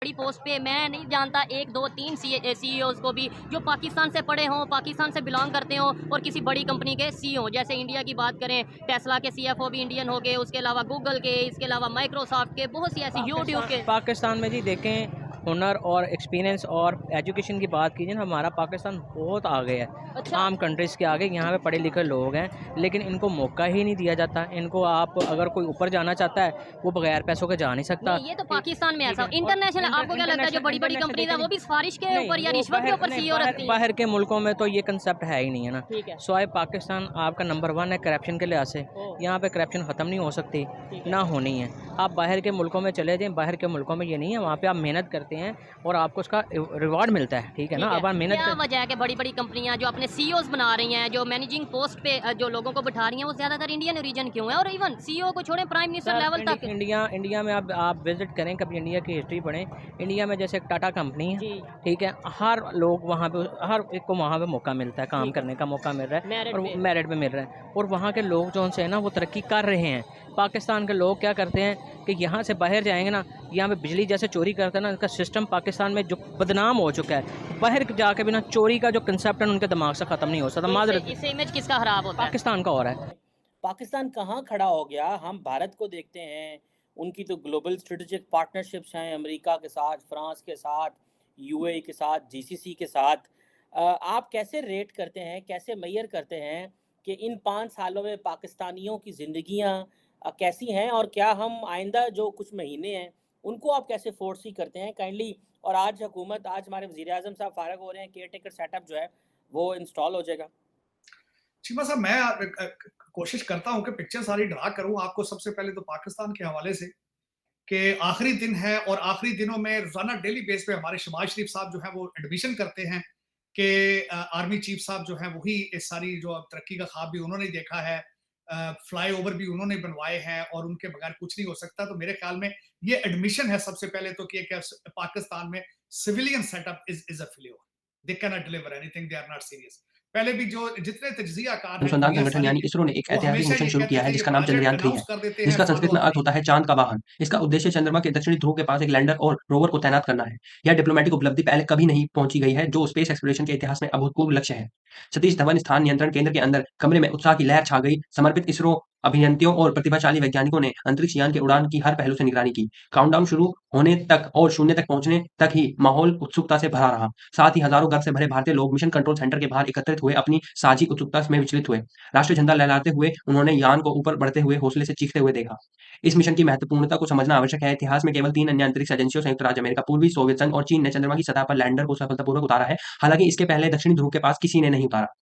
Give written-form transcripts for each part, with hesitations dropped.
बड़ी पोस्ट पे मैं नहीं जानता 1 2 3 सीईओज़ को भी जो पाकिस्तान से पढ़े हों, पाकिस्तान से बिलोंग करते हों और किसी बड़ी कंपनी के सीईओ। जैसे इंडिया की बात करें, टेस्ला के सीएफओ भी इंडियन हो गए, उसके अलावा गूगल के, इसके अलावा माइक्रोसॉफ्ट के, बहुत सी ऐसी यूट्यूब के। पाकिस्तान में जी देखें, हुनर और एक्सपीरियंस और एजुकेशन की बात कीजिए ना, हमारा पाकिस्तान बहुत आगे है। अच्छा। आम कंट्रीज़ के आगे यहाँ पे पढ़े लिखे लोग हैं, लेकिन इनको मौका ही नहीं दिया जाता। इनको आप अगर कोई ऊपर जाना चाहता है, वो बगैर पैसों के जा नहीं सकता। नहीं, ये तो पाकिस्तान में ठीक ऐसा है। और इंटरनेशनल आपको क्या लगता है जो बड़ी-बड़ी इंटरनेशनल कंपनीज़ है वो देखें, भी सिफारिश के नहीं ऊपर या वो रिश्वत के बाहर ऊपर नहीं, सीईओ बाहर रखती हैं? बाहर के मुल्कों में तो ये कंसेप्ट है ही नहीं है ना। ठीक है। स्वाय पाकिस्तान आपका नंबर 1 है करप्शन के लिहाज से। ओह! यहाँ पे करप्शन ख़त्म नहीं हो सकती, ठीक है। ना होनी है। आप बाहर के मुल्कों में चले जाएँ, बाहर के मुल्कों में ये नहीं है, वहाँ पे आप मेहनत करते हैं और आपको उसका रिवार्ड मिलता है, ठीक है ना? ठीक है। अब आप मेहनत क्या कर वजह है कि बड़ी-बड़ी कंपनियाँ जो अपने सीईओज़ बना रही हैं, जो मैनेजिंग पोस्ट पे जो लोगों को बिठा रही हैं, वो ज़्यादातर इंडियन ओरिजिन क्यों है? और इवन सीईओ को छोड़ें प्राइम मिनिस्टर सर, लेवल तक। इंडिया में आप विज़िट करें, कभी इंडिया की हिस्ट्री पढ़ें। इंडिया में जैसे एक टाटा कंपनी है, जी, ठीक है? हर लोग वहाँ पे हर एक को वहाँ पे मौका मिलता है, काम ठीक है। करने का मौका मिल रहा है मेरिट और वो पे। मेरिट पे मिल रहा है और वहाँ के लोग जो उनसे है ना, वो तरक्की कर रहे हैं। पाकिस्तान के लोग क्या करते हैं कि यहाँ से बाहर जाएँगे ना, यहाँ पे बिजली जैसे चोरी करते हैं ना, इसका सिस्टम पाकिस्तान में जो बदनाम हो चुका है। बाहर जाके भी ना चोरी का जो कंसेप्ट है ना, उनके दिमाग से ख़त्म नहीं हो सकता। तो माज़रत इससे इमेज किसका खराब होता है? पाकिस्तान का हो रहा है। पाकिस्तान कहाँ खड़ा हो गया? हम भारत को देखते हैं, उनकी तो ग्लोबल स्ट्रेटेजिक पार्टनरशिप्स हैं अमेरिका के साथ, फ्रांस के साथ, यूएई के साथ, जीसीसी के साथ। आप कैसे रेट करते हैं, कैसे मेज़र करते हैं कि इन 5 सालों में पाकिस्तानियों की ज़िंदगियाँ कैसी हैं और क्या हम आइंदा जो कुछ महीने हैं, उनको आप कैसे फ़ोर्सी करते हैं? काइंडली। और आज हुकूमत, आज हमारे वज़ीर-ए-आज़म साहब फ़ारग हो रहे हैं, केयरटेकर सेटअप जो है, वो इंस्टॉल हो जाएगा। चीमा साहब, मैं कोशिश करता हूँ कि पिक्चर सारी ड्रा करूँ आपको सबसे पहले तो पाकिस्तान के हवाले से कि आखिरी दिन है और आखिरी दिनों में रोज़ाना डेली बेस पे हमारे शहबाज शरीफ साहब जो हैं वो एडमिशन करते हैं कि आर्मी चीफ साहब जो हैं वही इस सारी जो अब तरक्की का ख्वाब भी उन्होंने देखा है, फ्लाईओवर भी उन्होंने बनवाए हैं और उनके बगैर कुछ नहीं हो सकता। तो मेरे ख्याल में ये एडमिशन है सबसे पहले तो कि पाकिस्तान में civilian setup is a failure. They can not deliver anything, they are not serious. पहले भी जो जितने तज्जिया कार हैं अनुसंधान दुनिया संगठन सारी यानी के, इसरो ने एक वो ऐतिहासिक हमेशा मिशन ये शुरू कहते किया है थे ये जिसका नाम प्रोजेक्ट चंद्रयान 3 है, अनाउंस कर देते हैं, जिसका फॉलो संस्कृत में अप अर्थ नहीं। होता है चाँद का वाहन। इसका उद्देश्य चंद्रमा के दक्षिणी ध्रुव के पास एक लैंडर और रोवर को तैनात करना है। यह डिप्लोमैटिक उपलब्धि पहले कभी नहीं पहुंची गई है, जो स्पेस एक्सप्लोरेशन के इतिहास में अभूतपूर्व लक्ष्य है। सतीश धवन स्थान नियंत्रण केंद्र के अंदर कमरे में उत्साह की लहर छा गई। समर्पित इसरो अभियंतियों और प्रतिभाशाली वैज्ञानिकों ने अंतरिक्ष यान के उड़ान की हर पहलू से निगरानी की। काउंटडाउन शुरू होने तक और शून्य तक पहुंचने तक ही माहौल उत्सुकता से भरा रहा। साथ ही हजारों गर्व से भरे भारतीय लोग मिशन कंट्रोल सेंटर के बाहर एकत्रित हुए, अपनी साझी उत्सुकता में विचलित हुए। राष्ट्रीय झंडा लहराते हुए उन्होंने यान को ऊपर बढ़ते हुए हौसले से चीखते हुए देखा। इस मिशन की महत्वपूर्णता को समझना आवश्यक है। इतिहास में केवल 3 अन्य अंतरिक्ष एजेंसियों संयुक्त राज्य अमेरिका, पूर्वी सोवियत संघ और चीन ने चंद्रमा की सतह पर लैंडर को सफलतापूर्वक उतारा है। हालांकि इसके पहले दक्षिणी ध्रुव के पास किसी ने नहीं उतारा।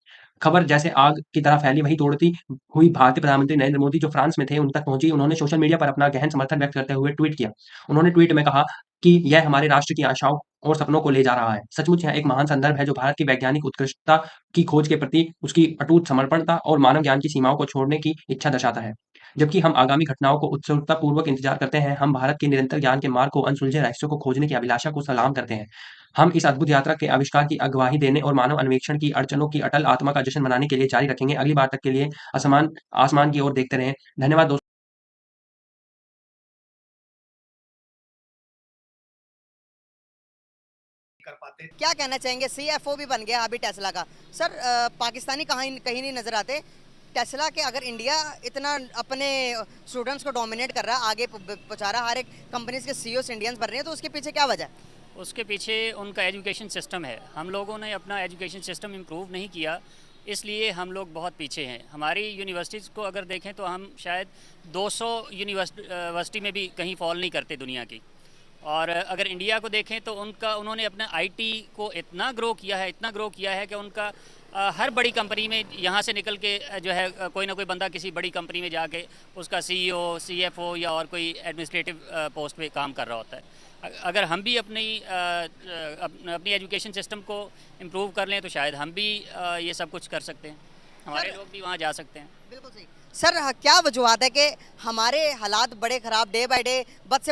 खबर जैसे आग की तरह फैली, वही दौड़ती हुई भारतीय प्रधानमंत्री नरेंद्र मोदी जो फ्रांस में थे उन तक पहुंची। उन्होंने सोशल मीडिया पर अपना गहन समर्थन व्यक्त करते हुए ट्वीट किया। उन्होंने ट्वीट में कहा कि यह हमारे राष्ट्र की आशाओं और सपनों को ले जा रहा है। सचमुच यह एक महान संदर्भ है जो भारत की वैज्ञानिक उत्कृष्टता की खोज के प्रति उसकी अटूट समर्पणता और मानव ज्ञान की सीमाओं को छोड़ने की इच्छा दर्शाता है। जबकि हम आगामी घटनाओं को उत्सुकता पूर्वक इंतजार करते हैं, हम भारत के निरंतर ज्ञान के मार्ग को अनसुलझे रहस्यों को खोजने की अभिलाषा को सलाम करते हैं। हम इस अद्भुत यात्रा के आविष्कार की अगवाही देने और मानव अन्वेषण की अड़चनों की अटल आत्मा का जश्न मनाने के लिए जारी रखेंगे। अगली बार तक के लिए आसमान की ओर देखते रहें। धन्यवाद दोस्तों। कर पाते। क्या कहना चाहेंगे? सीएफओ भी बन गया अभी टेस्ला का। सर पाकिस्तानी कहीं कहीं नहीं नजर आते। टेस्ला के अगर इंडिया इतना अपने स्टूडेंट्स को डोमिनेट कर रहा है, आगे पहुंचा रहा, हर एक कंपनीज के सीईओ इंडियंस बन रहे हैं, तो उसके पीछे क्या वजह है? उसके पीछे उनका एजुकेशन सिस्टम है। हम लोगों ने अपना एजुकेशन सिस्टम इम्प्रूव नहीं किया, इसलिए हम लोग बहुत पीछे हैं। हमारी यूनिवर्सिटीज़ को अगर देखें तो हम शायद 200 यूनिवर्सिटी में भी कहीं फॉल नहीं करते दुनिया की। और अगर इंडिया को देखें तो उन्होंने अपना आईटी को इतना ग्रो किया है, इतना ग्रो किया है कि उनका हर बड़ी कंपनी में यहाँ से निकल के जो है कोई ना कोई बंदा किसी बड़ी कंपनी में जाके उसका सीईओ, सीएफओ या और कोई एडमिनिस्ट्रेटिव पोस्ट पे काम कर रहा होता है। अगर हम भी अपनी एजुकेशन सिस्टम को इम्प्रूव कर लें तो शायद हम भी ये सब कुछ कर सकते हैं, हमारे लोग भी वहाँ जा सकते हैं। बिल्कुल सही। सर क्या वजूहत है कि हमारे हालात बड़े ख़राब, डे बाय डे बद से